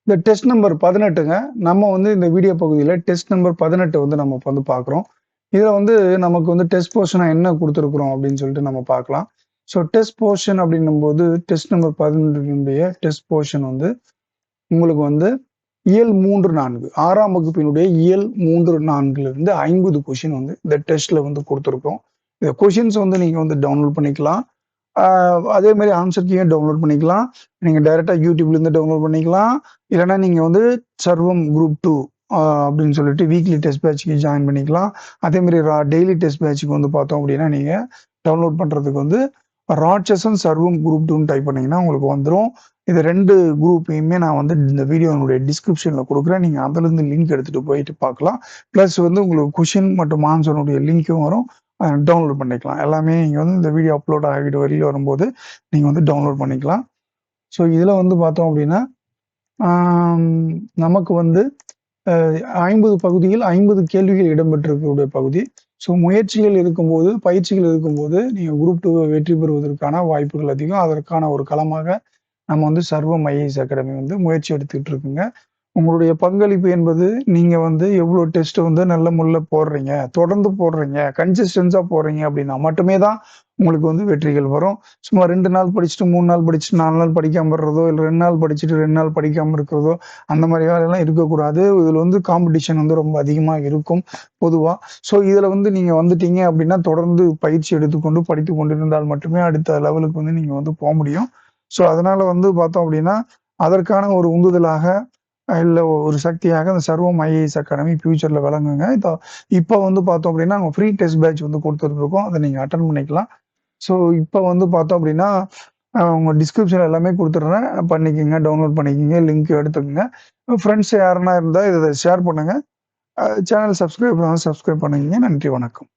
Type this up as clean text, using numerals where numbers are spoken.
இந்த test number 18ங்க. நம்ம வந்து இந்த வீடியோ பகுதியில டெஸ்ட் நம்பர் 18 வந்து நம்ம இப்ப வந்து பார்க்குறோம். இதுல வந்து நமக்கு வந்து டெஸ்ட் போர்ஷனா என்ன குடுத்துருக்குறோம் அப்படின்னு சொல்லிட்டு நம்ம பார்க்கலாம். ஸோ டெஸ்ட் போர்ஷன் அப்படின்னும்போது டெஸ்ட் நம்பர் 18னுடைய டெஸ்ட் போர்ஷன் வந்து உங்களுக்கு வந்து இயல் 3, 4 6ஆம் வகுப்பினுடைய இயல் 3, 4லிருந்து 50 கொஸ்டின் வந்து இந்த டெஸ்ட்ல வந்து குடுத்துருக்கோம். இந்த கொஸ்டின்ஸ் வந்து நீங்க வந்து டவுன்லோட் பண்ணிக்கலாம். அதே மாரி ஆன்சர் கீயும் டவுன்லோட் பண்ணிக்கலாம். நீங்க டைரக்ட்டா YouTubeலேருந்து டவுன்லோட் பண்ணிக்கலாம். இல்லன்னா நீங்க வந்து சர்வம் குரூப் 2 அப்படின்னு சொல்லிட்டு வீக்லி டெஸ்ட் பேட்ச்க்கு ஜாயின் பண்ணிக்கலாம். அதே மாரி டெய்லி டெஸ்ட் பேட்ச்க்கு வந்து பார்த்தோம் அப்படின்னா, நீங்க டவுன்லோட் பண்றதுக்கு வந்து ராட்சசன் சர்வம் குரூப் 2ன்னு டைப் பண்ணீங்கன்னா உங்களுக்கு வந்துரும். இது 2 குரூப்பையுமே நான் வந்து இந்த வீடியோனுடைய டிஸ்கிரிப்ஷன்ல குடுக்குறேன். நீங்க அதுலருந்து லிங்க் எடுத்துட்டு போயிட்டு பார்க்கலாம். பிளஸ் வந்து உங்களுக்கு கொஸ்டின் மற்றும் ஆன்சருடைய லிங்க்கும் வரும். டவுன்லோட் பண்ணிக்கலாம். எல்லாமே நீங்க வந்து இந்த வீடியோ அப்லோட் ஆகிட்டு வெளிய வரும்போது, நீங்க வந்து டவுன்லோட் பண்ணிக்கலாம். ஸோ இதுல வந்து பார்த்தோம் அப்படின்னா, ஆம் நமக்கு வந்து 50 பகுதியில் 50 கேள்விகள் இடம்பெற்றிருக்கக்கூடிய பகுதி. ஸோ முயற்சிகள் இருக்கும்போது, பயிற்சிகள் இருக்கும்போது, நீங்க குரூப் 2 வெற்றி பெறுவதற்கான வாய்ப்புகள் அதிகம். அதற்கான ஒரு களமாக நம்ம வந்து சர்வம் ஐஏஎஸ் அகாடமி வந்து முயற்சி எடுத்துக்கிட்டு இருக்குங்க. உங்களுடைய பங்களிப்பு என்பது நீங்க வந்து எவ்வளோ டெஸ்ட் வந்து நல்ல முறையில போடுறீங்க, தொடர்ந்து போடுறீங்க, கன்சிஸ்டன்ஸா போடுறீங்க அப்படின்னா மட்டுமே தான் உங்களுக்கு வந்து வெற்றிகள் வரும். சும்மா 2 நாள் படிச்சுட்டு, 3 நாள் படிச்சுட்டு, 4 நாள் படிக்காம விடுறதோ, இல்ல 2 நாள் படிச்சுட்டு 2 நாள் படிக்காம இருக்கிறதோ, அந்த மாரி வேலைலாம் இருக்கக்கூடாது. இதுல வந்து காம்படிஷன் வந்து ரொம்ப அதிகமா இருக்கும் பொதுவா. ஸோ இதுல வந்து நீங்க வந்துட்டீங்க அப்படின்னா, தொடர்ந்து பயிற்சி எடுத்துக்கொண்டு படித்துக் கொண்டிருந்தால் மட்டுமே அடுத்த லெவலுக்கு வந்து நீங்க வந்து முடியும். ஸோ அதனால வந்து பார்த்தோம் அப்படின்னா, அதற்கான ஒரு உந்துதலாக இல்ல ஒரு சக்தியாக அந்த சர்வம் ஐஏஎஸ் அகாடமி ஃபியூச்சர்ல விளங்குங்க. இப்ப வந்து பார்த்தோம் அப்படின்னா, நம்ம ஃப்ரீ டெஸ்ட் பேட்ச் வந்து குடுத்துட்டுருக்கோம். அத நீங்க அட்டெண்ட் பண்ணிக்கலாம். ஸோ இப்ப வந்து பார்த்தோம் அப்படின்னா, உங்க டிஸ்கிரிப்ஷன்ல எல்லாமே குடுத்துடுறேன். பண்ணிக்கங்க, டவுன்லோட் பண்ணிக்கங்க, லிங்க் எடுத்துக்கங்க. ஃப்ரெண்ட்ஸ் யாருன்னா இருந்தா இத ஷேர் பண்ணுங்க. சேனல் சப்ஸ்கிரைப் பண்ணாதவங்க சப்ஸ்கிரைப் பண்ணிக்கங்க. நன்றி, வணக்கம்.